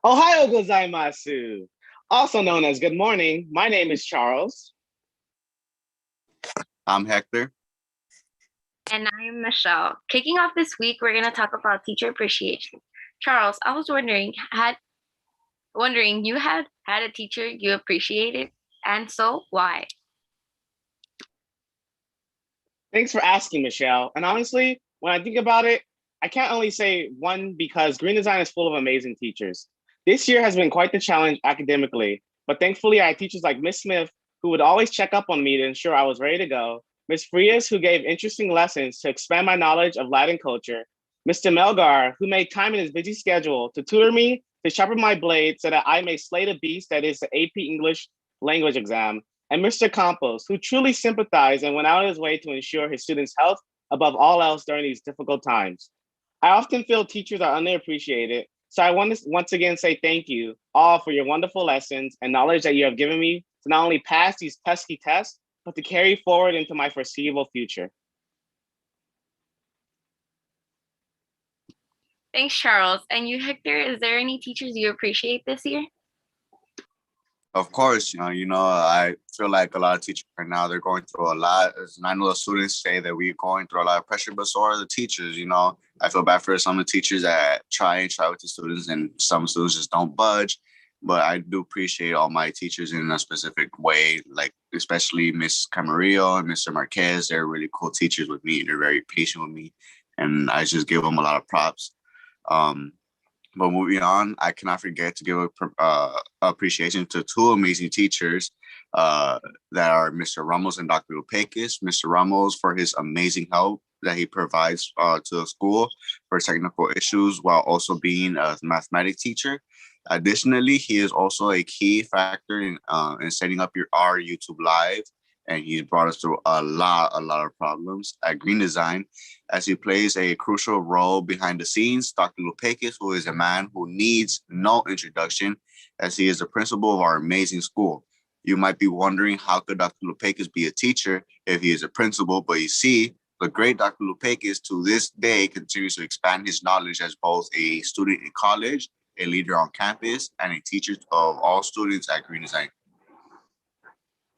Ohio gozaimasu. Also known as good morning, my name is Charles. I'm Hector. And I'm Michelle. Kicking off this week, we're going to talk about teacher appreciation. Charles, I was wondering, you had a teacher you appreciated, and so why? Thanks for asking, Michelle. And honestly, when I think about it, I can't only say one because green design is full of amazing teachers. This year has been quite the challenge academically, but thankfully I had teachers like Miss Smith who would always check up on me to ensure I was ready to go, Miss Frias who gave interesting lessons to expand my knowledge of Latin culture, Mr. Melgar who made time in his busy schedule to tutor me to sharpen my blade so that I may slay the beast that is the AP English language exam, and Mr. Campos, who truly sympathized and went out of his way to ensure his students' health above all else during these difficult times. I often feel teachers are underappreciated, so I want to once again say thank you all for your wonderful lessons and knowledge that you have given me to not only pass these pesky tests, but to carry forward into my foreseeable future. Thanks, Charles. And you, Hector, is there any teachers you appreciate this year? Of course, I feel like a lot of teachers right now, they're going through a lot. And I know the students say that we're going through a lot of pressure, but so are the teachers. I feel bad for some of the teachers that try with the students and some students just don't budge. But I do appreciate all my teachers in a specific way, like especially Miss Camarillo and Mr. Marquez. They're really cool teachers with me. They're very patient with me. And I just give them a lot of props. But moving on, I cannot forget to give appreciation to two amazing teachers that are Mr. Ramos and Dr. Lupakis. Mr. Ramos for his amazing help that he provides to the school for technical issues while also being a mathematics teacher. Additionally, he is also a key factor in setting up our YouTube Live, and he's brought us through a lot of problems at Green Design, as he plays a crucial role behind the scenes. Dr. Lupakis, who is a man who needs no introduction, as he is the principal of our amazing school. You might be wondering, how could Dr. Lupakis be a teacher if he is a principal? But you see, the great Dr. Lupakis to this day continues to expand his knowledge as both a student in college, a leader on campus, and a teacher of all students at Green Design.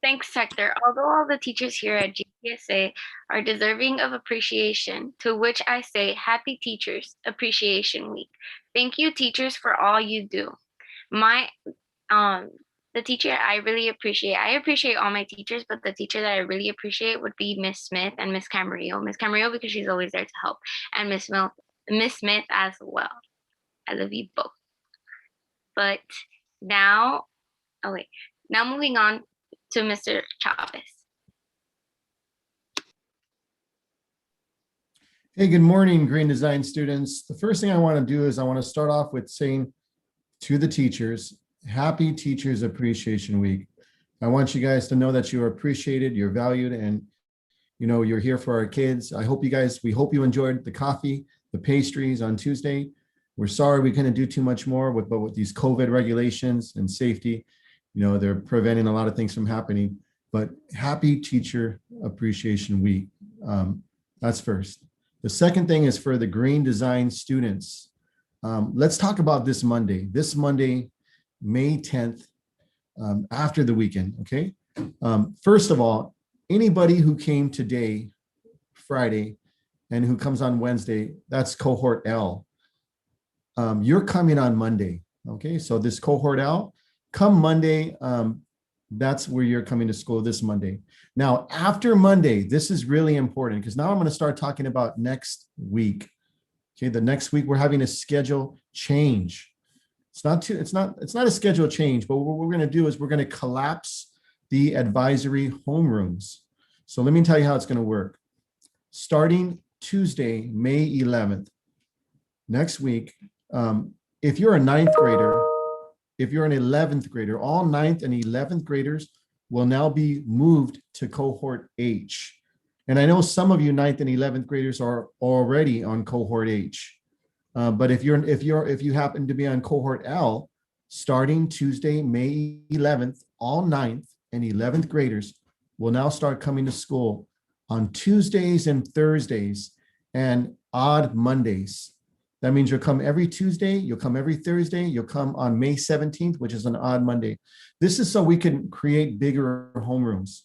Thanks, Hector. Although all the teachers here at GDSA are deserving of appreciation, to which I say Happy Teachers Appreciation Week. Thank you, teachers, for all you do. The teacher I appreciate all my teachers, but the teacher that I really appreciate would be Miss Smith and Miss Camarillo. Miss Camarillo because she's always there to help, and Miss Smith as well. I love you both. But now moving on to Mr. Chavez. Hey, good morning, Green Design students. The first thing I want to do is I want to start off with saying to the teachers, Happy Teachers Appreciation Week. I want you guys to know that you are appreciated, you're valued, and you're here for our kids. We hope you enjoyed the coffee, the pastries on Tuesday. We're sorry we couldn't do too much more with these COVID regulations and safety. They're preventing a lot of things from happening, but Happy Teacher Appreciation Week. That's first. The second thing is for the Green Design students. Let's talk about this Monday, May 10th, after the weekend, okay? First of all, anybody who came today, Friday, and who comes on Wednesday, that's cohort L. You're coming on Monday, okay? So this cohort L, come Monday, that's where you're coming to school this Monday. Now, after Monday, this is really important because now I'm going to start talking about next week. Okay, the next week we're having a schedule change. It's not a schedule change, but what we're going to do is we're going to collapse the advisory homerooms. So let me tell you how it's going to work. Starting Tuesday, May 11th, next week, if you're a ninth grader, if you're an 11th grader, all 9th and 11th graders will now be moved to cohort H. And I know some of you 9th and 11th graders are already on cohort H. But if you happen to be on cohort L, starting Tuesday, May 11th, all 9th and 11th graders will now start coming to school on Tuesdays and Thursdays and odd Mondays. That means you'll come every Tuesday, you'll come every Thursday, you'll come on May 17th, which is an odd Monday. This is so we can create bigger homerooms.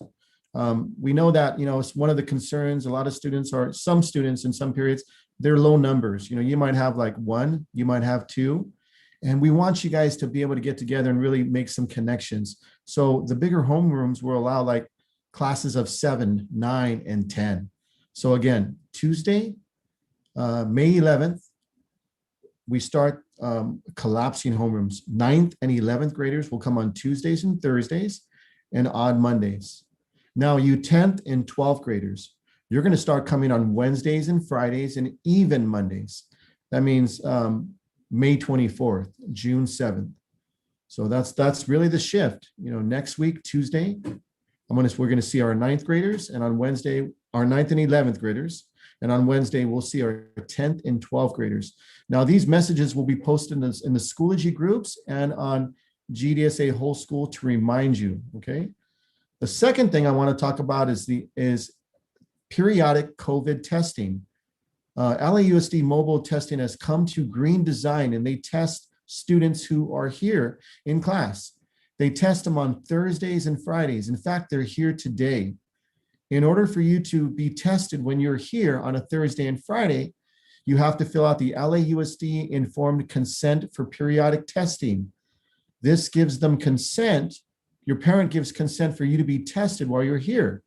We know that, it's one of the concerns. A lot of students, or some students in some periods, they're low numbers. You might have like one, you might have two. And we want you guys to be able to get together and really make some connections. So the bigger homerooms will allow like classes of 7, 9, and 10. So again, Tuesday, May 11th, we start collapsing homerooms. 9th and 11th graders will come on Tuesdays and Thursdays and odd Mondays. Now you 10th and 12th graders, you're going to start coming on Wednesdays and Fridays and even Mondays. That means May 24th, June 7th. So that's really the shift. Next week, Tuesday, we're going to see our 9th graders, and on Wednesday, our 9th and 11th graders. And on Wednesday, we'll see our 10th and 12th graders. Now, these messages will be posted in the Schoology groups and on GDSA Whole School to remind you, okay? The second thing I want to talk about is periodic COVID testing. LAUSD mobile testing has come to Green Design, and they test students who are here in class. They test them on Thursdays and Fridays. In fact, they're here today. In order for you to be tested when you're here on a Thursday and Friday, you have to fill out the LAUSD informed consent for periodic testing. This gives them consent. Your parent gives consent for you to be tested while you're here.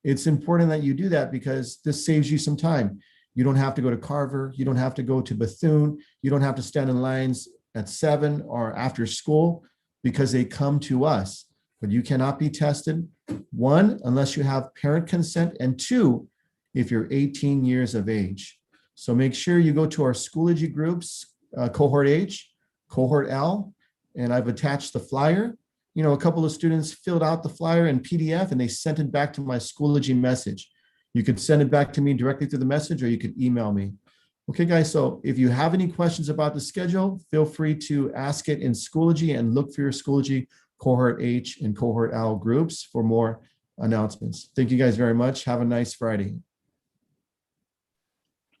It's important that you do that because this saves you some time. You don't have to go to Carver. You don't have to go to Bethune. You don't have to stand in lines at 7 or after school because they come to us. But you cannot be tested, 1, unless you have parent consent, and 2, if you're 18 years of age. So make sure you go to our Schoology groups, Cohort H, Cohort L, and I've attached the flyer. A couple of students filled out the flyer in PDF and they sent it back to my Schoology message. You could send it back to me directly through the message, or you could email me. Okay, guys, so if you have any questions about the schedule, feel free to ask it in Schoology and look for your Schoology Cohort H and Cohort L groups for more announcements. Thank you guys very much. Have a nice Friday.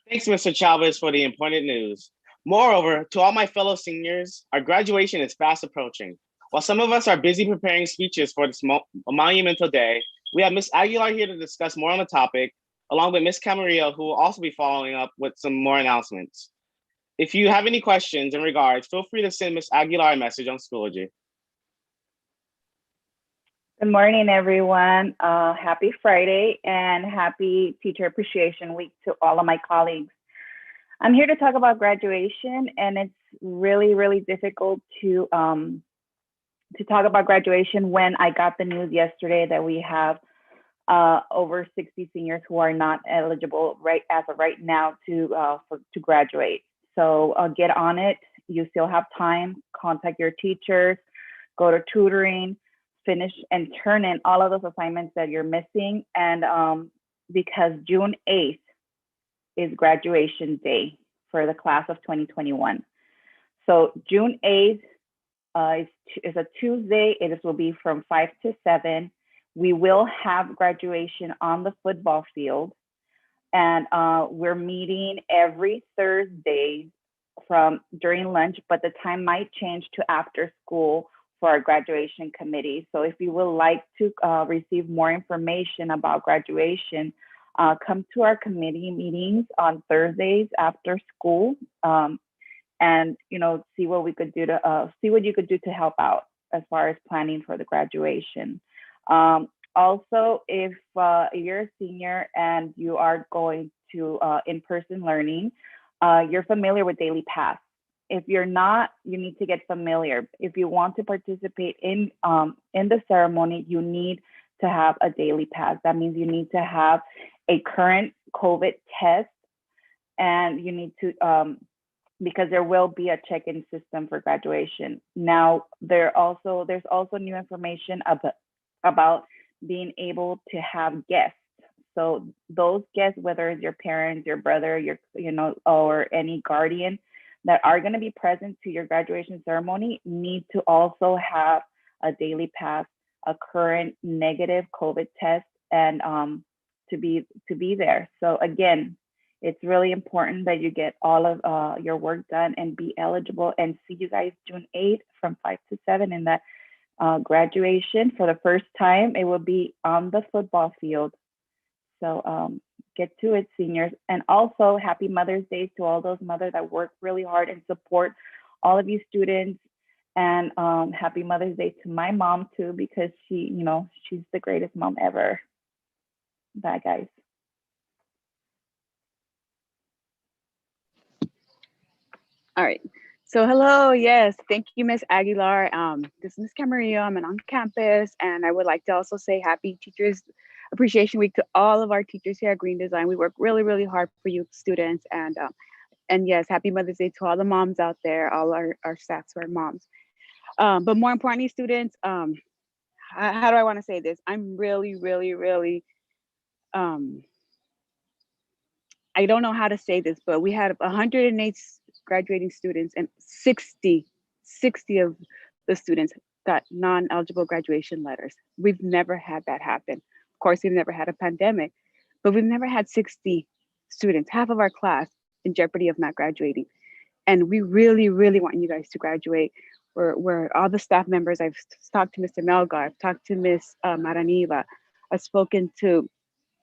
Thanks, Mr. Chavez, for the important news. Moreover, to all my fellow seniors, our graduation is fast approaching. While some of us are busy preparing speeches for this monumental day, we have Ms. Aguilar here to discuss more on the topic, along with Ms. Camarillo, who will also be following up with some more announcements. If you have any questions in regards, feel free to send Ms. Aguilar a message on Schoology. Good morning, everyone. Happy Friday and happy Teacher Appreciation Week to all of my colleagues. I'm here to talk about graduation, and it's really, really difficult to talk about graduation when I got the news yesterday that we have over 60 seniors who are not eligible as of right now to graduate. So get on it. You still have time. Contact your teachers. Go to tutoring. Finish and turn in all of those assignments that you're missing. And because June 8th is graduation day for the class of 2021. So June 8th is a Tuesday. It will be from 5 to 7. We will have graduation on the football field. And we're meeting every Thursday during lunch, but the time might change to after school for our graduation committee. So if you would like to receive more information about graduation, come to our committee meetings on Thursdays after school, and see what we could do to see what you could do to help out as far as planning for the graduation. Also, if you're a senior and you are going to in-person learning, you're familiar with Daily Pass. If you're not, you need to get familiar. If you want to participate in the ceremony, you need to have a daily pass. That means you need to have a current COVID test, and you need to, because there will be a check-in system for graduation. Now, there's also new information about being able to have guests. So those guests, whether it's your parents, your brother, or any guardian, that are going to be present to your graduation ceremony need to also have a daily pass, a current negative COVID test, and to be there. So again, It's really important that you get all of your work done and be eligible, and see you guys June 8th from 5 to 7 in that graduation. For the first time, it will be on the football field. So get to it, seniors. And also, happy Mother's Day to all those mothers that work really hard and support all of you students. And happy Mother's Day to my mom too, because she, she's the greatest mom ever. Bye, guys. All right. So hello, yes, thank you, Miss Aguilar. This is Miss Camarillo. I'm on campus, and I would like to also say Happy Teachers Appreciation Week to all of our teachers here at Green Design. We work really, really hard for you students, and yes, Happy Mother's Day to all the moms out there, all our staff who are moms. But more importantly, students, how do I want to say this? I'm really, really, really, I don't know how to say this, but we had 108 graduating students, and 60 of the students got non-eligible graduation letters. We've never had that happen. Of course, we've never had a pandemic, but we've never had 60 students, half of our class, in jeopardy of not graduating. And we really, really want you guys to graduate. We're all the staff members. I've talked to Mr. Melgar, I've talked to Miss Maraniva, I've spoken to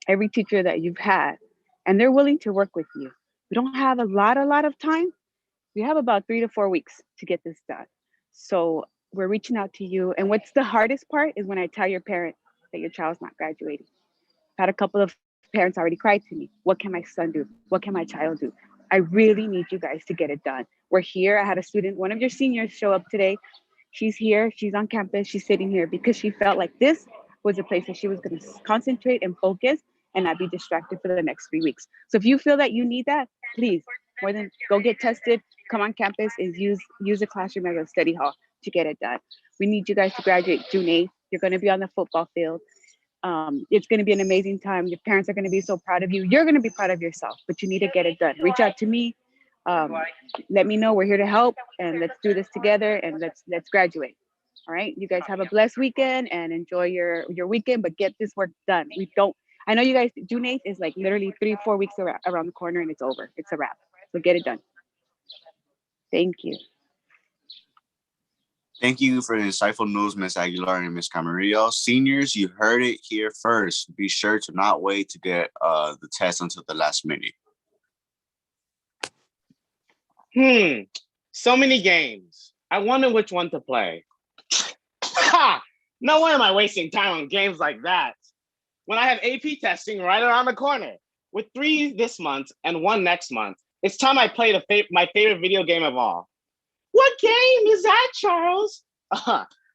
every teacher that you've had, and they're willing to work with you. We don't have a lot of time. We have about 3 to 4 weeks to get this done. So we're reaching out to you. And what's the hardest part is when I tell your parent that your child's not graduating. I've had a couple of parents already cry to me. What can my son do? What can my child do? I really need you guys to get it done. We're here. I had a student, one of your seniors, show up today. She's here. She's on campus. She's sitting here because she felt like this was a place that she was going to concentrate and focus and not be distracted for the next 3 weeks. So if you feel that you need that, please, more than go get tested, come on campus and use the classroom as a study hall to get it done. We need you guys to graduate June 8th. You're going to be on the football field. It's going to be an amazing time. Your parents are going to be so proud of you. You're going to be proud of yourself, but you need to get it done. Reach out to me. Let me know. We're here to help, and let's do this together, and let's graduate. All right. You guys have a blessed weekend and enjoy your weekend, but get this work done. I know you guys, June 8th is like literally 3-4 weeks around the corner, and it's over. It's a wrap. So get it done. Thank you. Thank you for the insightful news, Ms. Aguilar and Ms. Camarillo. Seniors, you heard it here first. Be sure to not wait to get the test until the last minute. So many games. I wonder which one to play. Ha! No way am I wasting time on games like that when I have AP testing right around the corner. With 3 this month and 1 next month, it's time I play my favorite video game of all. What game is that, Charles?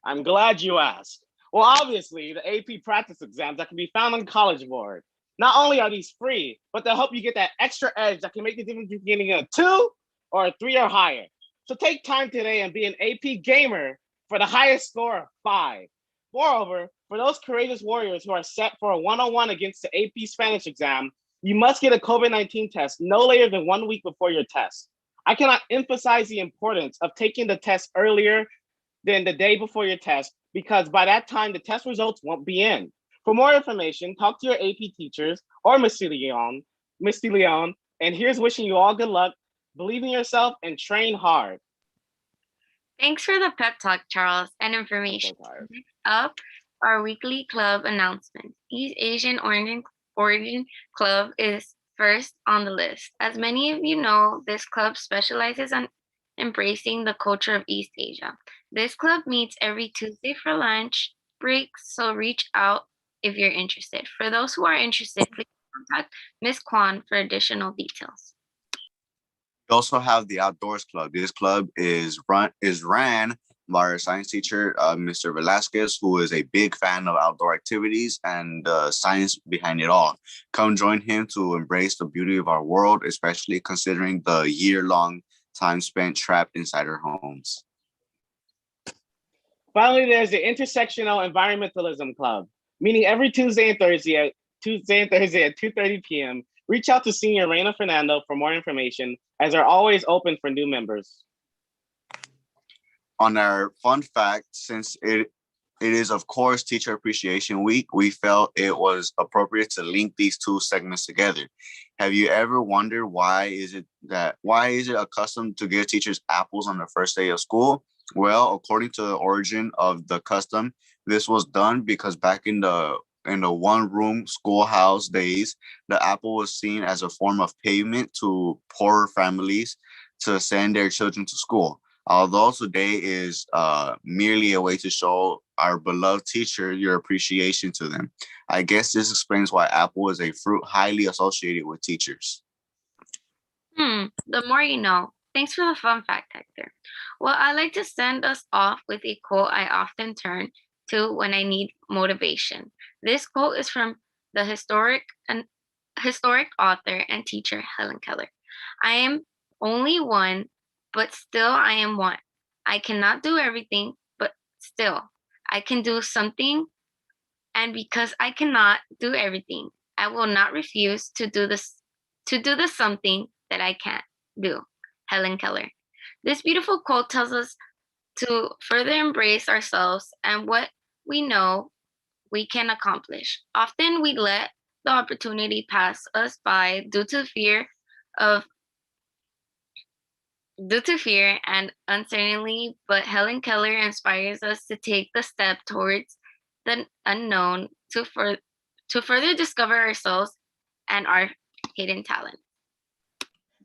I'm glad you asked. Well, obviously, the AP practice exams that can be found on College Board. Not only are these free, but they'll help you get that extra edge that can make the difference between getting a 2 or a 3 or higher. So take time today and be an AP gamer for the highest score of 5. Moreover, for those courageous warriors who are set for a one-on-one against the AP Spanish exam, you must get a COVID-19 test no later than 1 week before your test. I cannot emphasize the importance of taking the test earlier than the day before your test, because by that time, the test results won't be in. For more information, talk to your AP teachers or Miss DeLeon, and here's wishing you all good luck, believe in yourself, and train hard. Thanks for the pep talk, Charles, and information. Next up, our weekly club announcements. East Asian Origin Club is first on the list. As many of you know, this club specializes on embracing the culture of East Asia. This club meets every Tuesday for lunch breaks, so reach out if you're interested. For those who are interested, please contact Ms. Kwan for additional details. We also have the Outdoors Club. This club is ran by our science teacher, Mr. Velasquez, who is a big fan of outdoor activities and science behind it all. Come join him to embrace the beauty of our world, especially considering the year-long time spent trapped inside our homes. Finally, there's the Intersectional Environmentalism Club, meeting every Tuesday and Thursday at 2:30 p.m. Reach out to Senior Reina Fernando for more information, as they're always open for new members. On our fun fact, since it it is, of course, Teacher Appreciation Week. We felt it was appropriate to link these two segments together. Have you ever wondered why is it accustomed to give teachers apples on the first day of school? Well, according to the origin of the custom, this was done because back in the one-room schoolhouse days, the apple was seen as a form of payment to poorer families to send their children to school. Although today is merely a way to show our beloved teacher your appreciation to them. I guess this explains why apple is a fruit highly associated with teachers. The more you know. Thanks for the fun fact, Hector. Well, I like to send us off with a quote I often turn to when I need motivation. This quote is from the historic author and teacher Helen Keller. I am only one, but still I am one. I cannot do everything, but still I can do something. And because I cannot do everything, I will not refuse to do the something that I can't do. Helen Keller. This beautiful quote tells us to further embrace ourselves and what we know we can accomplish. Often we let the opportunity pass us by due to fear and uncertainty, but Helen Keller inspires us to take the step towards the unknown to further discover ourselves and our hidden talent.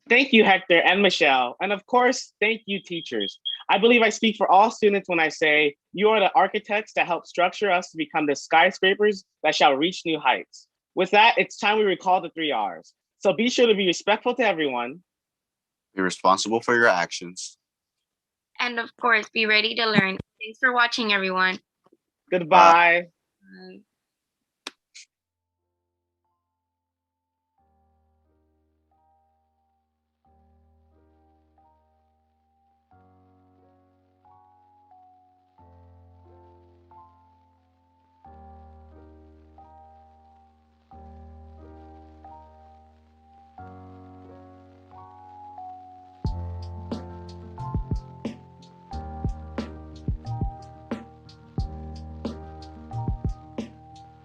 Thank you, Hector and Michelle. And of course, thank you, teachers. I believe I speak for all students when I say you are the architects that help structure us to become the skyscrapers that shall reach new heights. With that, it's time we recall the 3 R's. So be sure to be respectful to everyone. Be responsible for your actions. And of course, be ready to learn. Thanks for watching, everyone. Goodbye. Bye.